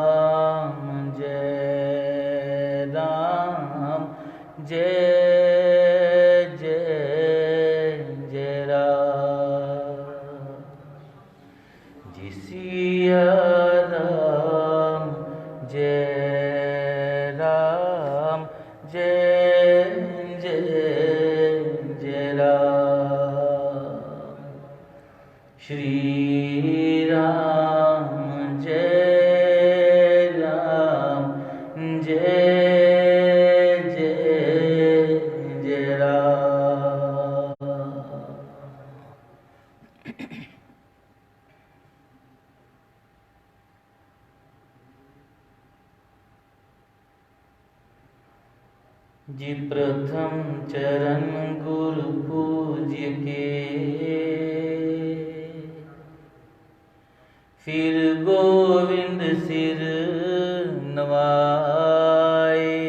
सीताराम जय राम जय जय जय राम। जी सिया राम जय राम जय जय जय राम। श्री राम जय राम जय जय जय राम। जी प्रथम चरण गुरु पूज्य के, फिर गोविंद सिर नवाए।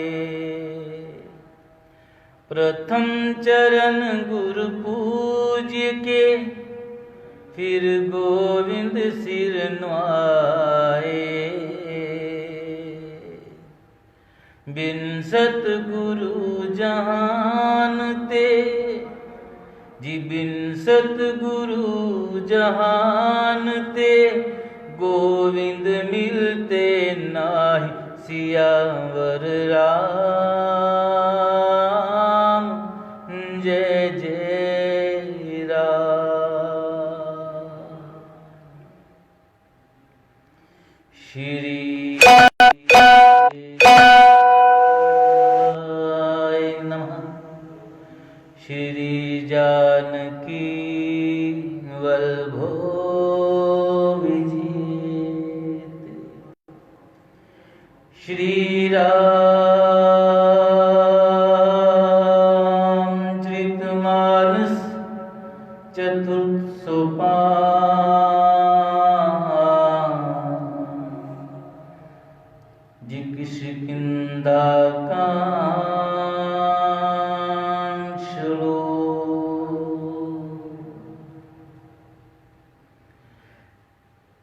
प्रथम चरण गुरु पूज्य के, फिर गोविंद सिर नवाए। बिन सतगुरु जहानते, जी बिन सतगुरु जहानते, गोविंद मिलते नाही सियावर राम जय जय राम। श्री श्री जानकी वल्लभो विजित। श्री रामचरितमानस चतुर्थ सोपान। जी किष्किंधा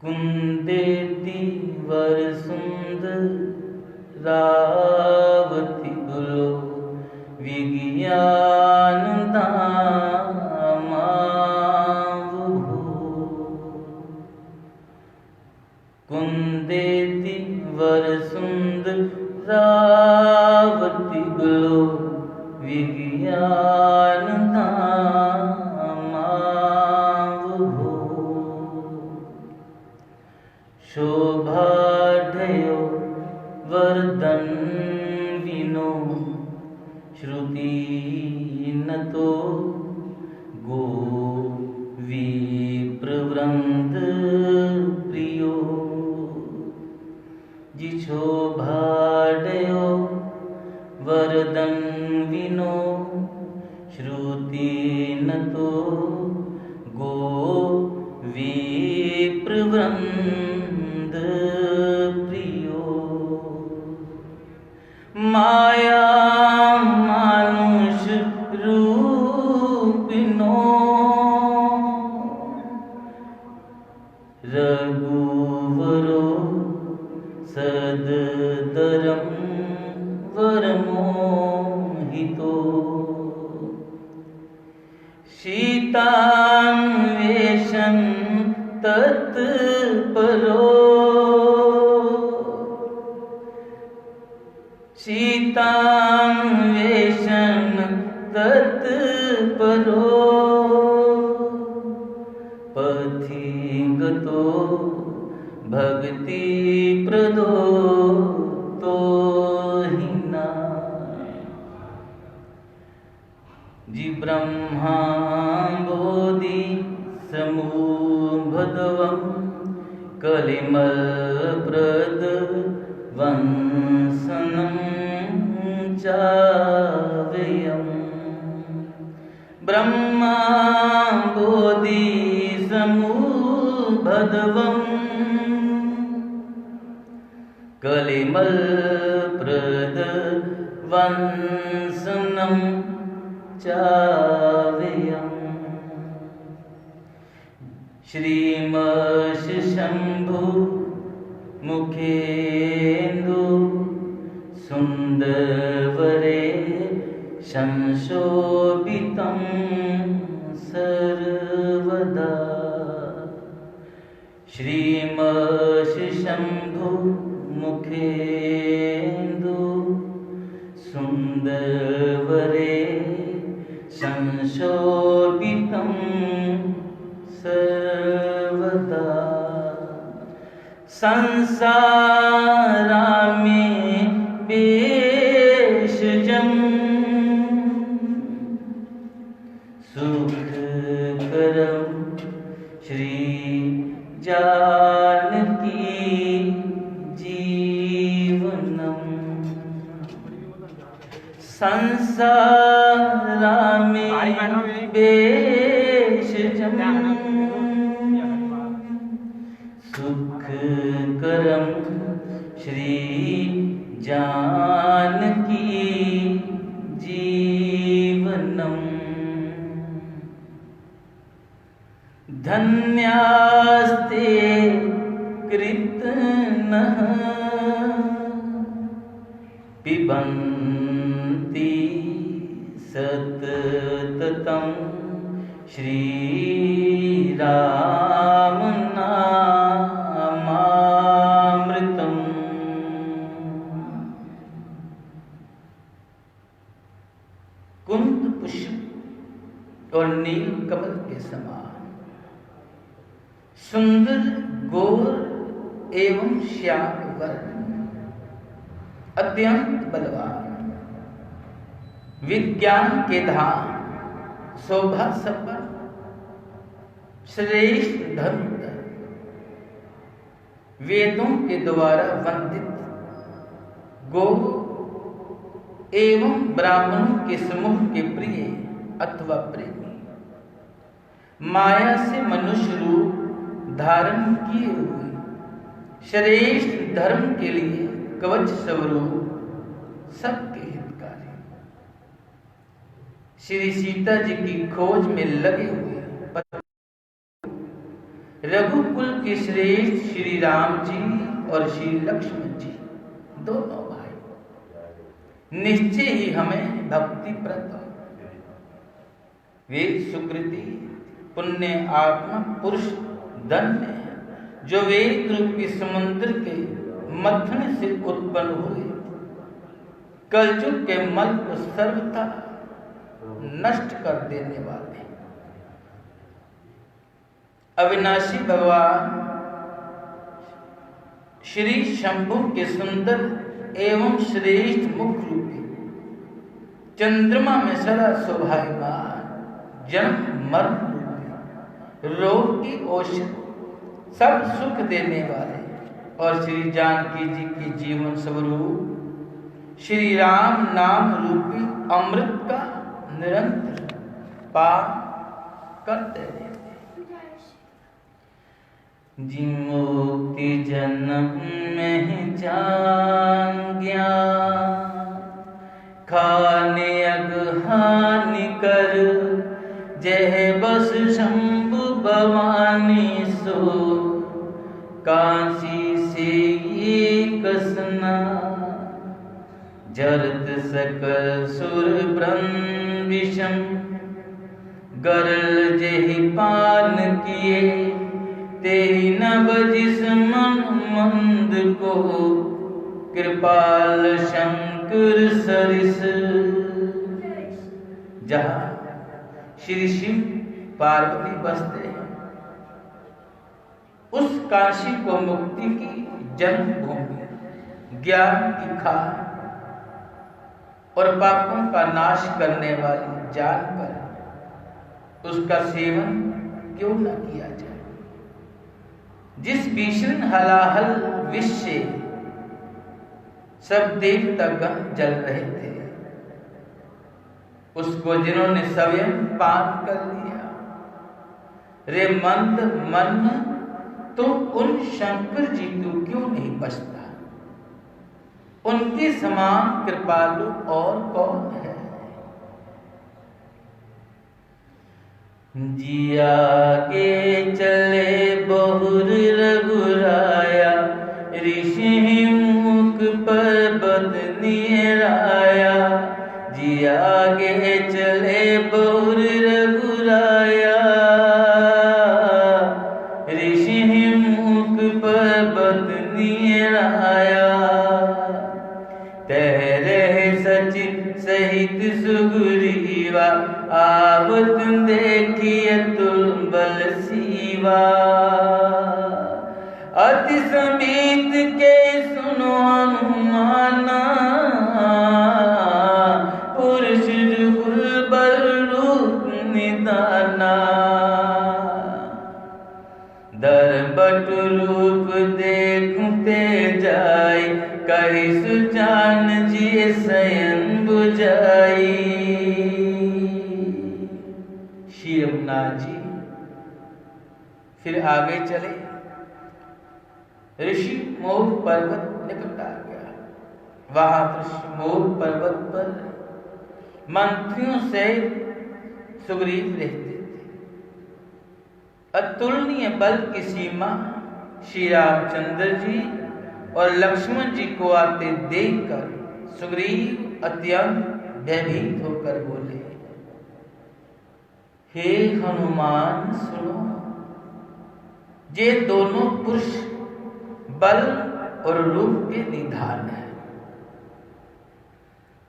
कुंदेति वर सुंदरावती गुलो विज्ञान धामावुभो। कुंदेति वर सुंदरावती गुलो विज्ञान धामावुभो। शोभाढ्यो वर्धन विनो श्रुति नतो गो विप्रवृंद प्रियो। जी शोभाढ्यो वर्धन विनो श्रुति नतो गो विप्रवृंद प्रियो। माया मानुष रूपिनो रघुवरो सददरम वरमोहितो। सीतान्वेषं तत्परो, सीतान्वेषं तत्परो। पथिगतो भक्ति प्रदो तो हिना। जी ब्रह्मा बोधि समूहभद्वं कलिमल प्रद वंसनं चाव्ययम्। ब्रह्मा बोधि समूहभद्वं कलिमल प्रद वंसनं चावयम् श्रीमश शंभु मुखेन्दु सुन्दरवरे संशोभितं सर्वदा श्रीमश शंभु मुखेन्दु सुन्दरवरे संशोभितं सर्वदा संसारामि भेषजं सुखकरं श्री जानकी जीवनम् संसारामि भेषजं सुखकरं श्री जानकी जीवनम् धन्यास्ते कृतनः पिबन्ति सततं श्रीरामनामामृतम् कुंद पुष्प और नील कमल के समान सुंदर गोर एवं श्याम वर्ण अत्यंत बलवान विज्ञान के धाम शोभा संपन्न श्रेष्ठ धर्म वेदों के द्वारा वंदित गो एवं ब्राह्मणों के समूह के प्रिय अथवा प्रेमी माया से मनुष्य रूप धारण किए हुए श्रेष्ठ धर्म के लिए कवच स्वरूप सबके हितकारी श्री सीता जी की खोज में लगे हुए रघुकुल के श्रेष्ठ श्री राम जी और श्री लक्ष्मण जी दोनों भाई निश्चय ही हमें भक्ति प्रद वे सुकृति पुण्य आत्मा पुरुष धन्य है जो वेद रूपी समुद्र के मथन से उत्पन्न हुए कलयुग के मल को सर्वथा नष्ट कर देने वाले अविनाशी भगवान श्री शंभु के सुंदर एवं श्रेष्ठ मुख रूपी चंद्रमा में सदा शोभायमान जन्म मरण रूपी रोग की औषधि सब सुख देने वाले और श्री जानकी जी के जीवन स्वरूप श्री राम नाम रूपी अमृत का निरंतर पान करते रहते जी मुक्ति जन्म में जान गया खाने अगहानि कर जय बस शंभु भवानी सो काशी से ये कसना जरत सकल सुर ब्रह्म विषम गरल जहि पान किए ते न बजिस मन मंद को कृपाल शंकर सरिस जहाँ श्री शिव पार्वती बसते हैं उस काशी को मुक्ति की जन्मभूमि ज्ञान की खान और पापों का नाश करने वाली जानकर उसका सेवन क्यों न किया जाए। जिस भीषण हलाहल विष से सब देवतागण जल रहे थे उसको जिन्होंने स्वयं पान कर लिया रे मंद मन तो उन शंकर जी तू क्यों नहीं बचता। उनके समान कृपालु और कौन है। जिया के चले बहुर रघुराया, ऋषि मुख पर्वत निराया। जिया के चले बहुर रघुराया, ऋषि मुख पर्वत निराया। तेरे सचिव सहित सुग्रीवा, आवत देखिए तुल बल सीवा। अति समीत के सुनो हनुमाना, पुरुष जुगुल बल रूप निदाना। दरबट रूप देखते जाय, कहि सुजान जी शयन बुझाई। श्री रघुनाथ जी फिर आगे चले। ऋषि मोह पर्वत निकट आ गया। वहां ऋषि मोह पर्वत पर मंत्रियों से सुग्रीव रहते थे। अतुलनीय बल की सीमा श्री रामचंद्र जी और लक्ष्मण जी को आते देखकर सुग्रीव अत्यंत भयभीत होकर बोले, हे हनुमान सुनो, ये दोनों पुरुष बल और रूप के निधान है।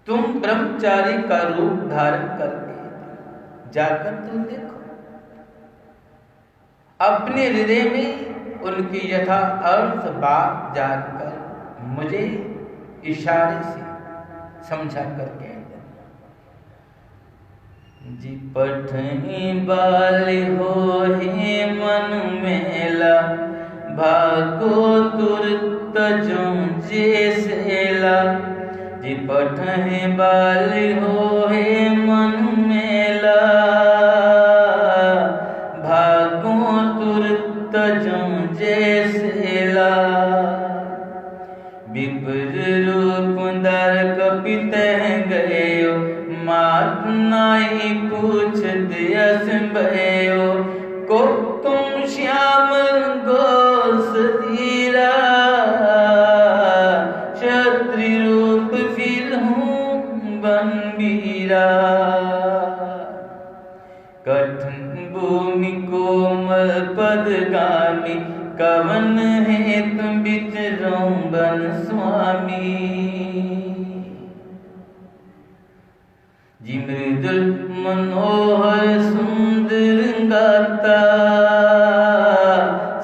तुम ब्रह्मचारी का रूप धारण करके जाकर तुम देखो। अपने हृदय में उनकी यथा अर्थ बात जानकर मुझे इशारे से समझा करके जी। पठनी बाल हो हे मन मेला, भागो तुरत जो सेला। जी पठनी बाल हो हे मन मेला, भागो तुरत जो सेला। विपुल रूप दर कपित गयो, मात नाई पूछ दियस भयो। को तुम श्याम गोस धीरा, क्षत्रि रूप फिर हूँ बनबीरा। कठिन भूमि कोमल पदगामी, कवन है तुम बिचरो बन स्वामी। जी मृदुल मनोहर सुंदर गाता,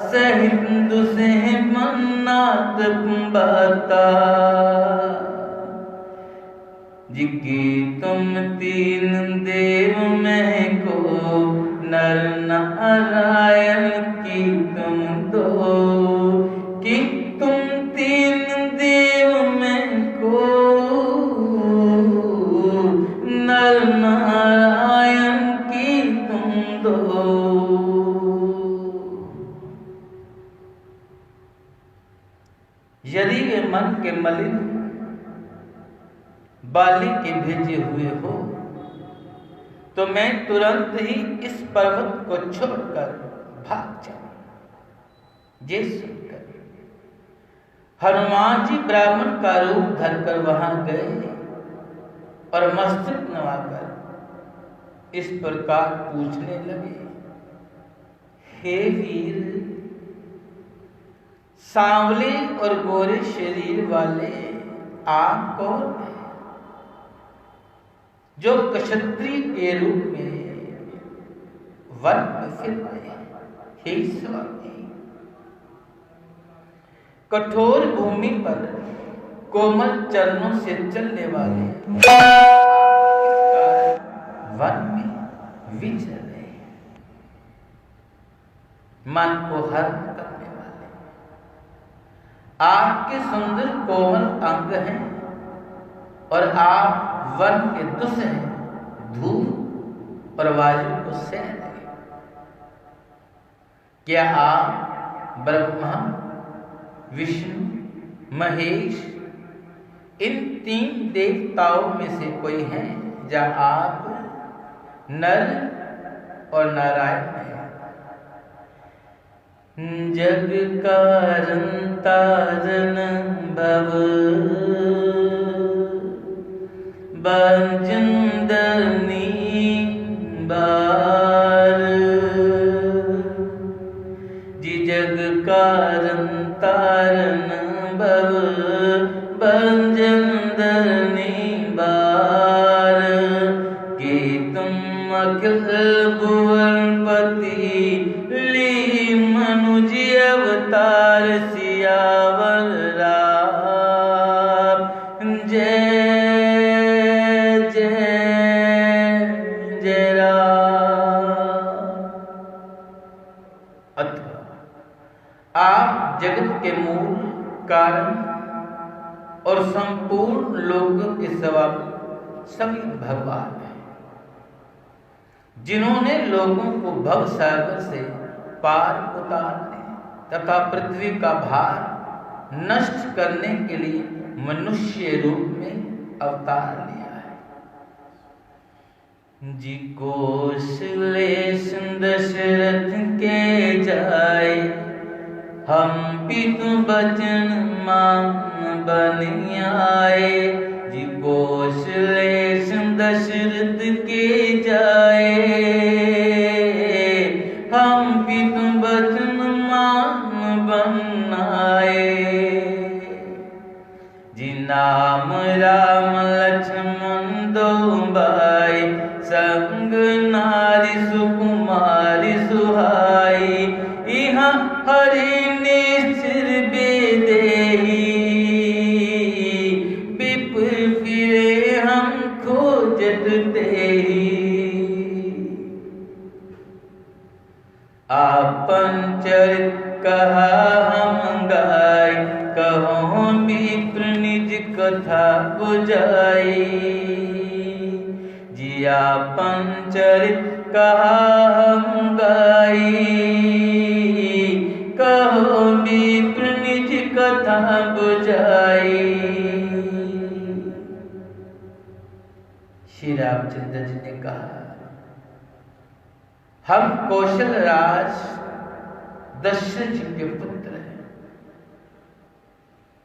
सहित से मन्नात बाता। जी की तुम तीन देव में को, नर नारायण की तुम दो। कि तुम तीन देव में को, नर नारायण की तुम दो। यदि वे मन के मलिन बाली के भेजे हुए हो, तो मैं तुरंत ही इस पर्वत को छोड़कर भाग जाऊं। ये सुनकर हनुमान जी ब्राह्मण का रूप धरकर वहां गए और मस्तक नवाकर इस प्रकार पूछने लगे, हे वीर, सांवले और गोरे शरीर वाले आप कौन हैं, जो क्षत्रिय के रूप में वन में फिर आए? हे स्वामी, कठोर भूमि पर कोमल चरणों से चलने वाले वन में विचर रहे, मन को हर करने वाले आपके सुंदर कोमल अंग हैं और आप वन के दुष्ट हैं, धूप और वायु को सह रहे। क्या आप ब्रह्मा, विष्णु, महेश इन तीन देवताओं में से कोई हैं, या आप नर और नारायण है। जग कारण तारण भव बंजनी बार, जी जग कारण तारण भव बंजनी बार, कि तुम अखिल भुवनपति ली मनुज अवतार सियावर राम। जय जय जय राम। अथवा आप जगत के मूल कारण और संपूर्ण लोगों के स्वामी सभी भगवान हैं, जिन्होंने लोगों को भव सागर से पार उतारने तथा पृथ्वी का भार नष्ट करने के लिए मनुष्य रूप में अवतार लिया है। जी कौशलेश दशरथ के जाए, हम पितु बचन मान बन आए। जी कौशलेश दशरथ के जाए, हम पितु बचन मान बन आए। जी नाम राम लक्ष्मण दो भाई, संग नारी सुकुमारी सुहाई। यहाँ हरि निश्चिर बेदेही, विपुल फिरे हम खोजत तेही। आपन चरित कहा हम गाय, कहो विप्र निज कथा बुझाई। जी आपन चरित कहा हम गाई, कहो विप्र निज कथा बुझाई। श्री रामचंद्र जी ने कहा, हम कौशल राज दशरथ जी के पुत्र हैं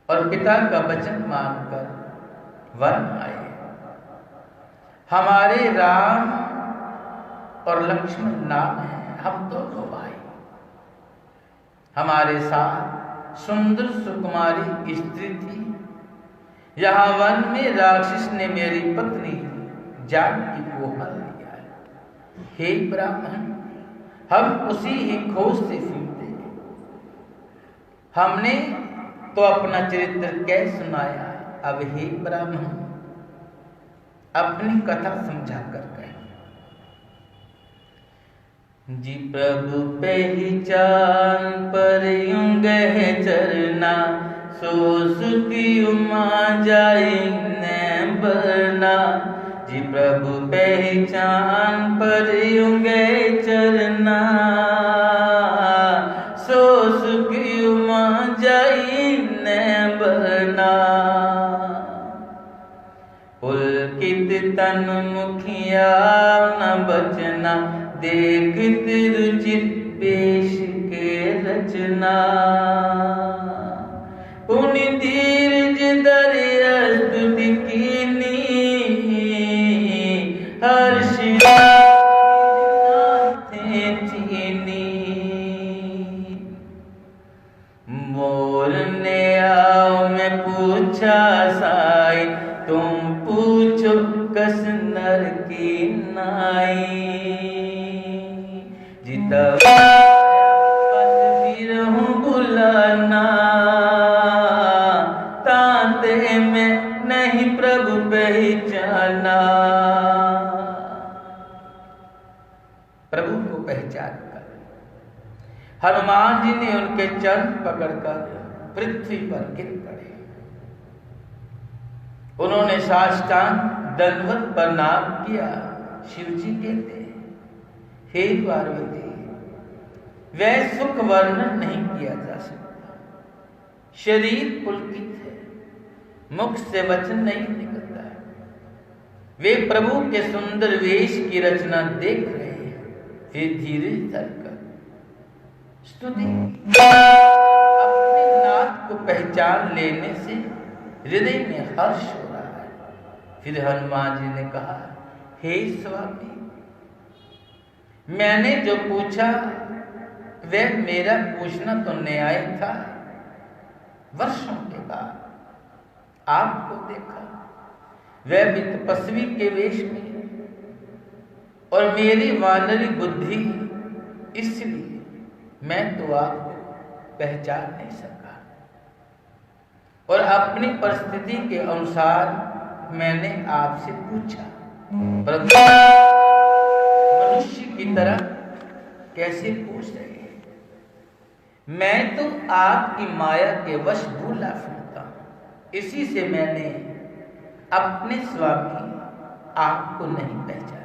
और पिता का वचन मानकर वन आए। हमारे राम और लक्ष्मण नाम है, हम दोनों भाई। हमारे साथ सुंदर सुकुमारी स्त्री थी। यहाँ वन में राक्षस ने मेरी पत्नी जानकी को हर लिया है। हे ब्राह्मण, हम उसी ही खोज से फिरते हैं। हमने तो अपना चरित्र कह सुनाया, अब हे ब्राह्मण अपनी कथा समझा कर कह। जी प्रभु पहचान पर यूं गह चरना, सो सुखी उमा जाई न बरना। जी प्रभु पहचान पर यूं गए चरना, सो सुखी उमा जाई न बरना। पुलकित तन मुखिया न बचना, देखत रुचित वेश के रचना। पुनि धीरज दरिया स्तुति कीनी, हर्ष चीनी। मोर ने आओ मैं पूछा साई, तुम पूछो कस नर की नाई। जिता रहूं बुलाना, ताते में नहीं प्रभु पहचाना। प्रभु को पहचान कर हनुमान जी ने उनके चरण पकड़कर पृथ्वी पर गिर पड़े। उन्होंने साष्टांग दंडवत प्रणाम किया। शिव जी कहते, हे पार्वती, वह सुख वर्णन नहीं किया जा सकता। शरीर पुलकित है, मुख से वचन नहीं निकलता है। वे प्रभु के सुंदर वेश की रचना देख रहे हैं, फिर धीरे धरकर स्तुति। अपने नाथ को पहचान लेने से हृदय में हर्ष हो रहा है। फिर हनुमान जी ने कहा, हे स्वामी, मैंने जो पूछा वह मेरा पूछना तो न्याय था। वर्षों के बाद आपको देखा, वह भी तपस्वी के वेश में, और मेरी वानरी बुद्धि, इसलिए मैं तो आपको पहचान नहीं सका, और अपनी परिस्थिति के अनुसार मैंने आपसे पूछा, परंतु मनुष्य की तरह कैसे पूछ रहे हैं? मैं तो आपकी माया के वश भूला फिरता हूं, इसी से मैंने अपने स्वामी आपको नहीं पहचाना।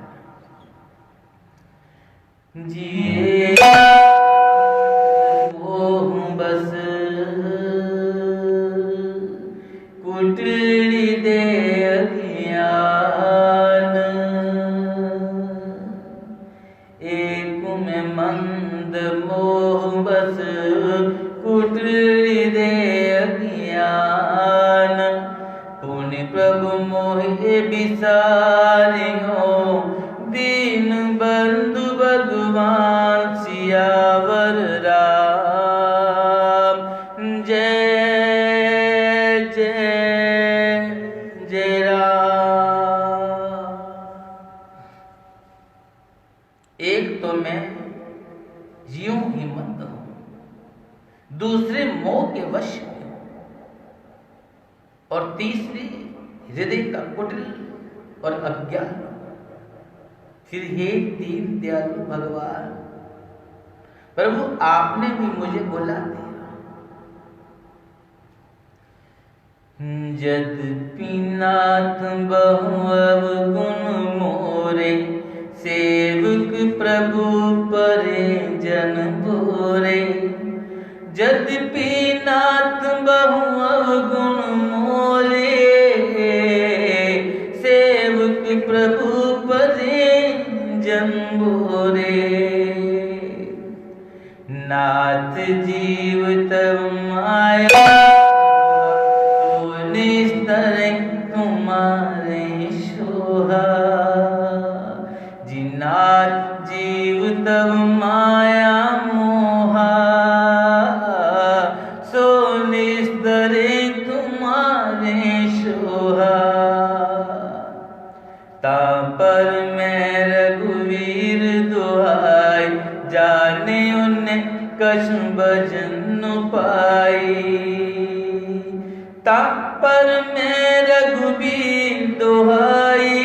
जिए वो बस कुटिल दे अज्ञान, एक में मंद मोह बस कुटिल दे अज्ञान, पुण्य प्रभु मोहे बिसारियो, दीन बंधु भगवान सियावर राम। जय जय जय राम। एक तो मैं यूं ही मंद हूं, दूसरे मोह के वश में हूं, और तीसरे हृदय का कुटिल और अज्ञान। फिर हे दीन दयालु भगवान, प्रभु आपने भी मुझे बुला दिया। यद्यपि नाथ बहु अवगुण मोरे, सेवक प्रभु परे जन बोरे। यद्यपि नाथ बहु अवगुण मोरे, सेवक प्रभु परे जन बोरे। नाथ जीव तब माया, तो निस्तर तुम्हारे सोहा। जी नाथ जीव तब माया मोहा, सो निस्तर तुम्हारे सोहा। तापर मैं रघुवीर दुहाई, जाने उन्हें कछु भजन पाई। तापर मैं रघुवीर दुहाई,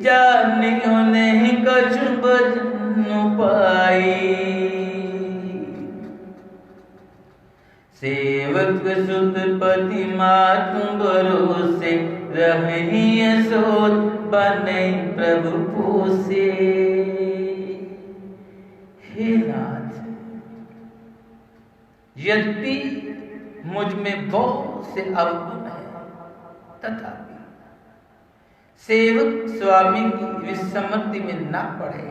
जाने उन्हें कछु भजन पाई। सेवक सुत पति मातु भरोसे, रही सोत बने प्रभु पोसे। हे नाथ, यद्यपि मुझ में बहुत से अवगुण है, तथापि सेवक स्वामी की विस्मृति में न पड़े,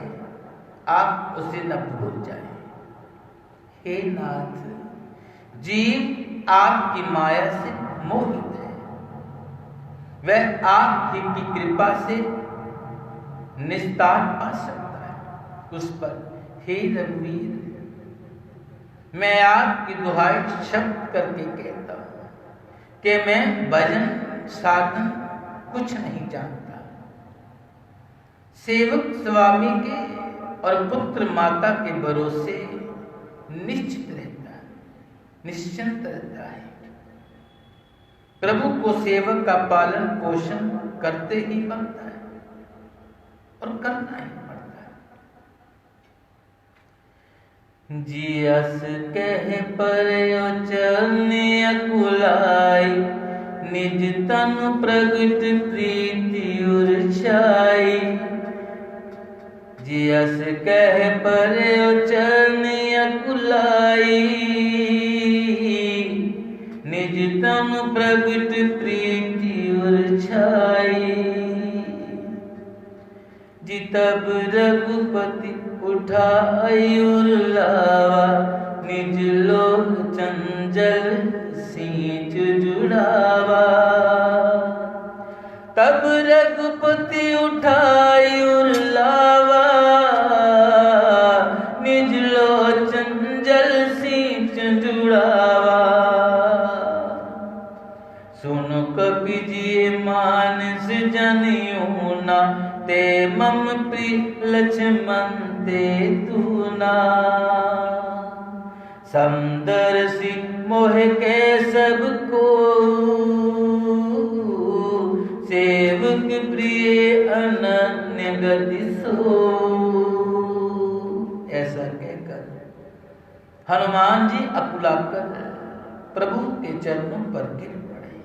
आप उसे न भूल जाएं। हे नाथ, जीव आपकी माया से मोहित है, वह आपकी कृपा से निस्तार पा सकता है। उस पर हे रघुवीर, मैं आपकी दुहाई शब्द करके कहता हूं कि मैं भजन साधन कुछ नहीं जानता। सेवक स्वामी के और पुत्र माता के भरोसे निश्चित रहता है, निश्चिंत रहता है। प्रभु को सेवक का पालन पोषण करते ही बनता है और करना ही पड़ता है। जियस कह पर चलने अकुलाई, निज तनु प्रगट प्रीति उर्छाई। जियस कह पर चलने अकुलाई, निज तनु प्रगट प्रीति उर्छाई। जी तब रघुपति उठाई उर लावा, निज लोचन जल सींच जुड़ावा। तब रघुपति उठाई उर लावा, निज लोचन जल सींच जुड़ावा। सुनो कपि जी मानस जनियूना, ते मम प्रिय लक्ष्मण ते तूना। समदर्शी मोह के सब को, सेवक प्रिय अनन्य गति सो। ऐसा कहकर हनुमान जी अकुलाकर प्रभु के चरणों पर गिर पड़े।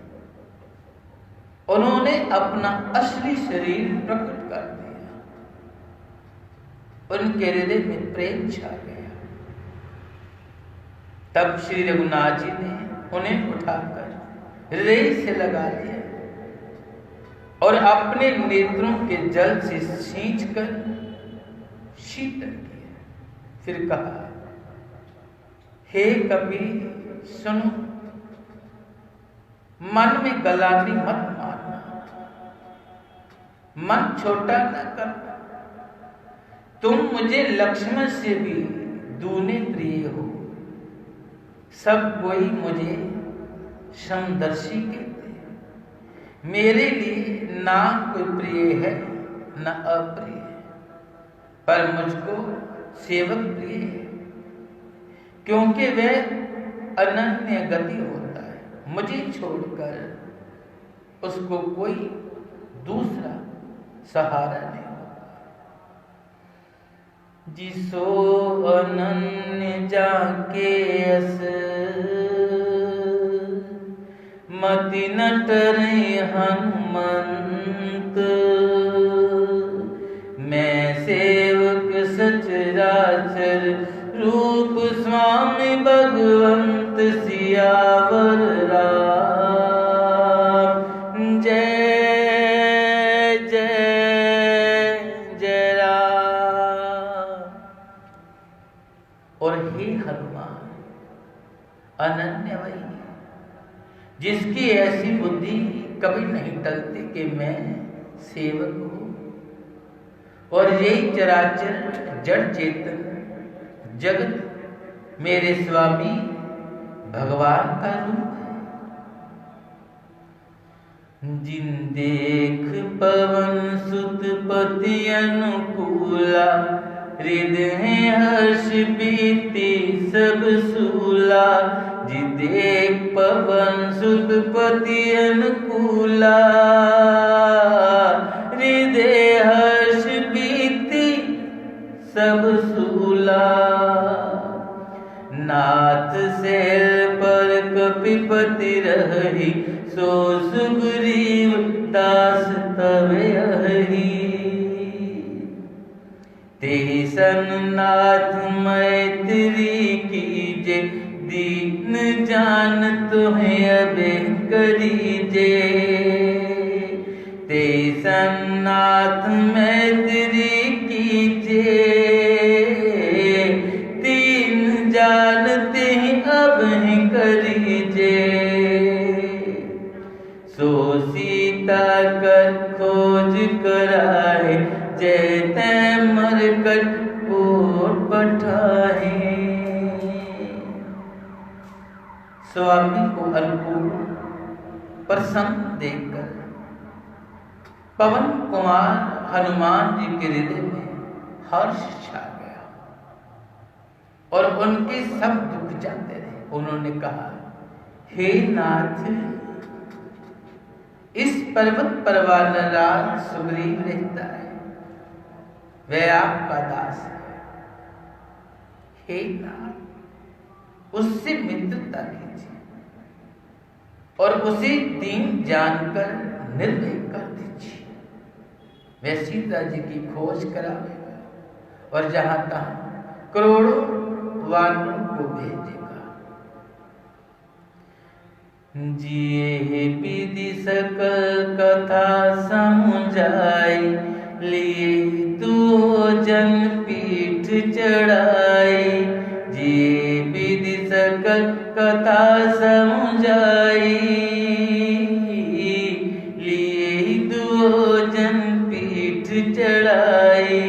उन्होंने अपना असली शरीर प्रकट कर दिया। उनके हृदय में प्रेम छा गया। तब श्री रघुनाथ जी ने उन्हें उठाकर हृदय से लगा लिया और अपने नेत्रों के जल से सींचकर शीतल किया। फिर कहा, हे कपि सुनो, मन में गलानी मत मारना, मन छोटा न करना। तुम मुझे लक्ष्मण से भी दूने प्रिय हो। सब कोई मुझे समदर्शी कहते हैं। मेरे लिए ना कोई प्रिय है न अप्रिय, पर मुझको सेवक प्रिय है, क्योंकि वह अनन्य गति होता है। मुझे छोड़कर उसको कोई दूसरा सहारा नहीं होता। जिसो अनन्य जाके अस, मति न टरे हनुमंत। मैं सेवक सचराचर, रूप स्वामी भगवंत सियावर राम। जय जय जय राम। और हे हनुमान, अनन्य वही जिसकी ऐसी बुद्धि कभी नहीं टलती कि मैं सेवक हूं, और यही चराचर जड़ चेतन जगत मेरे स्वामी भगवान का रूप है। जिन देख पवन सुत पति अनुकूला, हृदय हर्ष बीती सब सूला। जी देख पवन सुत पति अनुकूला, हृदय हर्ष बीती सब सूला। नाथ सेल पर कपिपति रही, सो सुग्रीव दास तवे हरि। तेसन नाथ मैत्री कीजे, दीन जान तुम्हें अबे करीजे। तेसन नाथ मैत्री कीजे, दीन जानते अब ही करीजे। सो सीता कर खोज कराए, जय तै मरकट कोट पठाए। स्वामी को अनुकूल प्रसन्न देखकर पवन कुमार हनुमान जी के हृदय में हर्ष छा गया और उनके सब दुख जाते रहे। उन्होंने कहा, हे नाथ, इस पर्वत पर वाला राज सुग्रीव रहता है, वह आपका दास है। हे नाथ, उससे मित्रता कीजिए और उसे दीन जानकर निर्भय कर दीजिए। वह सीता जी की खोज करावेगा और जहां तहां करोड़ों वानरों को भेजेगा। जिए विधि सकल कथा समुझाई, लिए तू जन पीठ चढ़ाई, जे विधि सकल कथा समझाई, लिए तू जन पीठ चढ़ाई।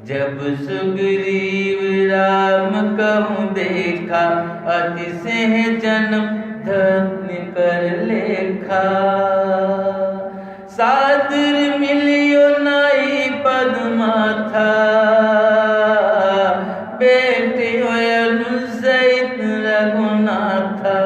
जब सुग्रीव राम कहूँ देखा, अतिशय जन्म धन्य कर लेखा। सादर मिलियो नाई पद माथा, बेटे अनुसहित रघुनाथा।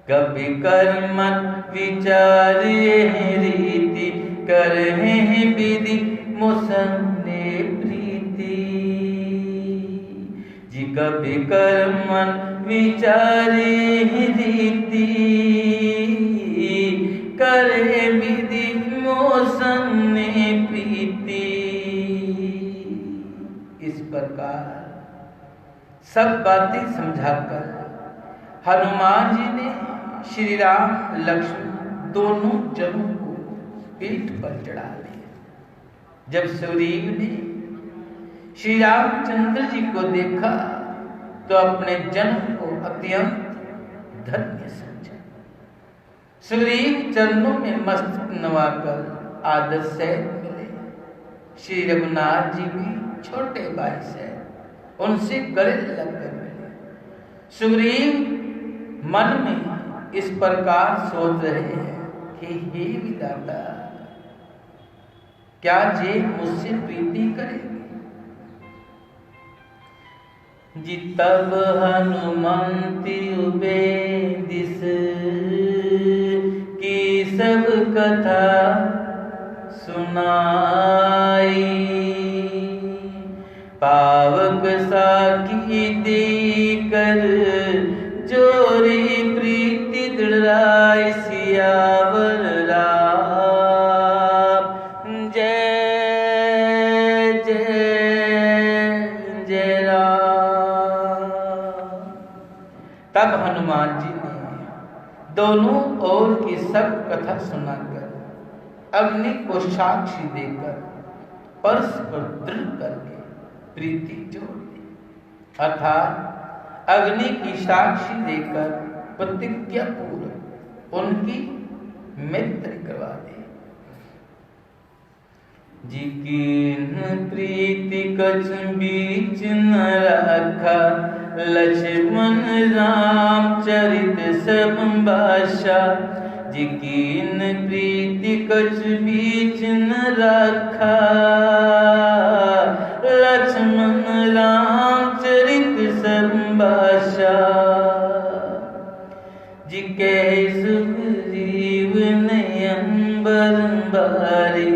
कभी कर्मन विचार रीति, करहे विधि मुसन्ने प्रीति। जी कभी कर्मन विचारे रीति, करे विधि मोसन्ने प्रीति। इस प्रकार सब बातें समझाकर हनुमान जी ने श्री राम लक्ष्मण दोनों जनों को पीठ पर चढ़ा लिया। जब सुग्रीव ने श्री रामचंद्र जी को देखा तो अपने जन्म को अत्यंत धन्य समझा। सुग्रीव चरणों में मस्तक नवाकर आदर से मिले। श्री रघुनाथ जी भी छोटे भाई से उनसे गले लगकर मिले। सुग्रीव मन में इस प्रकार सोच रहे हैं कि हे विधाता, क्या जे मुझसे प्रीति करेंगे? जी तब हनुमंति उबेदिस की सब कथा सुनाई, पावक साखी देकर जोरी प्रीति दृढ़ाई। सियावर राम जय जय जय राम। तब हनुमान जी ने दोनों ओर की सब कथा सुनाकर अग्नि को साक्षी देकर परस्पर दृढ़ करके प्रीति जोड़ दी, अर्थात अग्नि की साक्षी देकर प्रतिज्ञा पूर्वक उनकी मैत्री करवा दी। जी कीन प्रीति कछ बीच न रखा, लक्ष्मण राम चरित सब भाषा। जी कीन प्रीति कछ बीच न रखा, लक्ष्मण राम चरित सब भाषा। जी कहे सुग्रीव नयन बरबारी,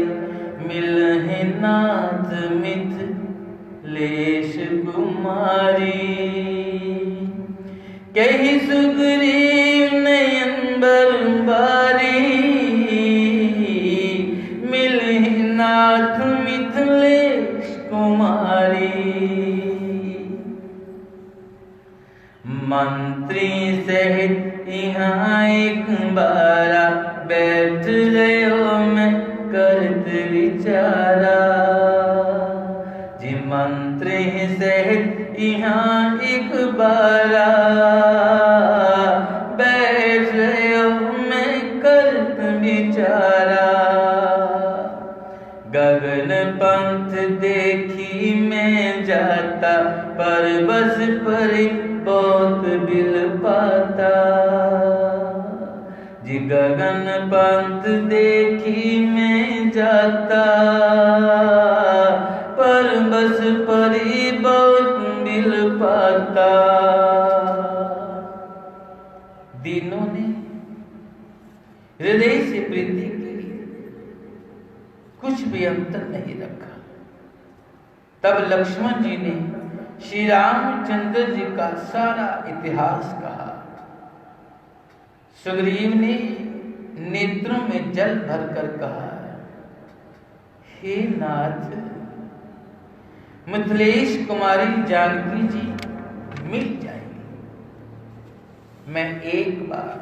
मिलहि नाथ मिथिलेश कुमारी। कही सुग्रीव नयन बरबारी, मिलहि नाथ मिथिलेश कुमारी। मंत्री सहित यहाँ एक बारा, बैठ रहो मैं करत विचारा। जी मंत्री सहित यहाँ एक बारा, बैठ रहो मैं करत विचारा। गगन पंथ देखी मैं जाता, पर बस पर बहुत बिल पाता। जी गगन पंथ देखी मैं जाता, पर बस परी बहुत बिल पाता। तीनों ने हृदय से प्रीति के लिए कुछ भी अंतर नहीं रखा। तब लक्ष्मण जी ने श्री रामचंद्र जी का सारा इतिहास कहा। सुग्रीव ने नेत्रों में जल भरकर कहा, हे नाथ, मिथिलेश कुमारी जानकी जी मिल जाएंगी। मैं एक बार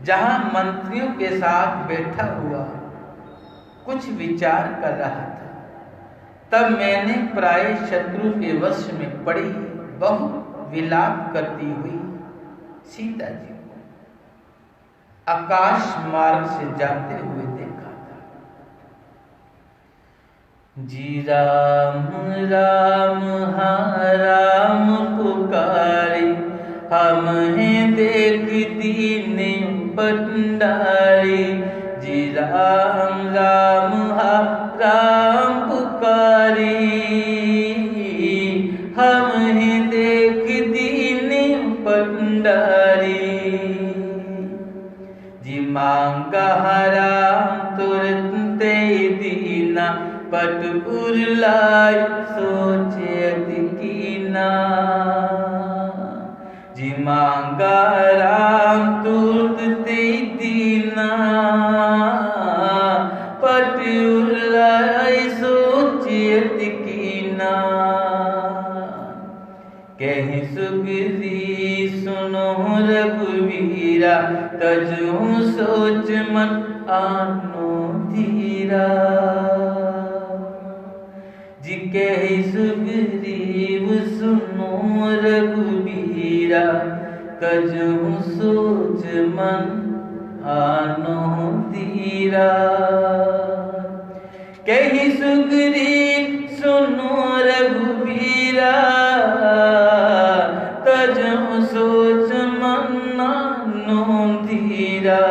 जहां मंत्रियों के साथ बैठा हुआ कुछ विचार कर रहा था, तब मैंने प्राय शत्रु के वश में पड़ी बहुत विलाप करती हुई सीता जी को आकाश मार्ग से जाते हुए देखा था। जी राम राम हाँ राम पुकारी, हमें देख दीन बंडारी। जी राम राम हाँ राम पुकारी, हमें देख दीन बंडारी। जी मांगा राम तुरंत दीना, पटपुर लाय सोचे कीना। जी मांगा राम तुरंत दीना, पटपुर लाय सोचे कीना। कहीं सुगरी सुनो रघुवीरा, तजू सोच मन आनो धीरा। जी कहीं सुग्रीव सुनो रघुवीरा, तजू सोच मन आनो धीरा। कहीं सुग्रीव सुनो रघुवीरा, तजू सोच मन आनो धीरा।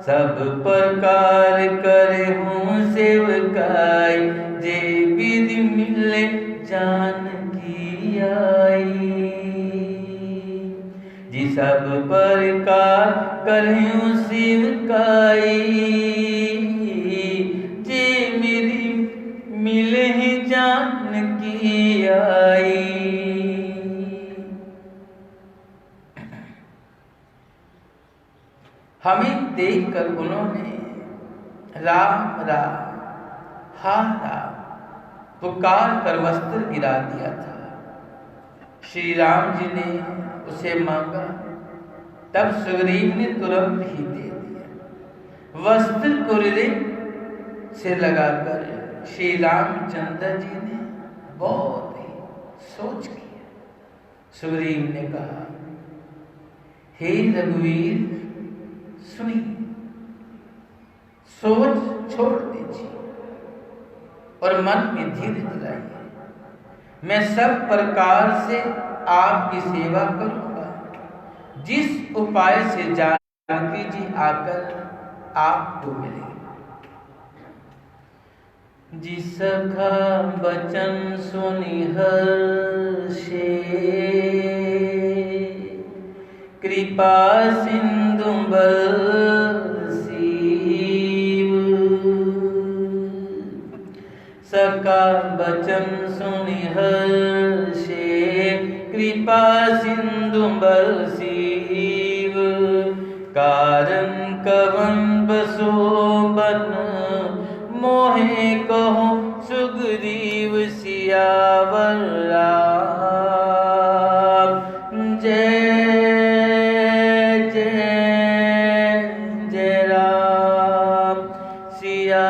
सब प्रकार करे हूँ सेवकाई, जे विधि मिले जानकी आई। जी सब प्रकार करे हूँ सेवकाई, जे मेरी मिले जानकी आई। हमें देखकर उन्होंने राम राम हाँ राम पुकार कर वस्त्र गिरा दिया था। श्री राम जी ने उसे मांगा, तब सुग्रीव ने तुरंत ही दे दिया। वस्त्र कुर्रे से लगाकर श्री रामचंद्र जी ने बहुत ही सोच किया। सुग्रीव ने कहा, हे रघुवीर सुनिए, सोच छोड़ दीजिए और मन में धीरज दिलाइए। मैं सब प्रकार से आपकी सेवा करूंगा, जिस उपाय से जानकी जी आकर आपको मिले। जी सखा बचन सुनि हर्षे, कृपा सिंधु बरसीव। सखा बचन सुनि हर्षे, कृपा सिंधु बरसीव। कारण कवन बसो बन, मोहे कहो सुग्रीव सियावर राम। जय जय जय राम सिया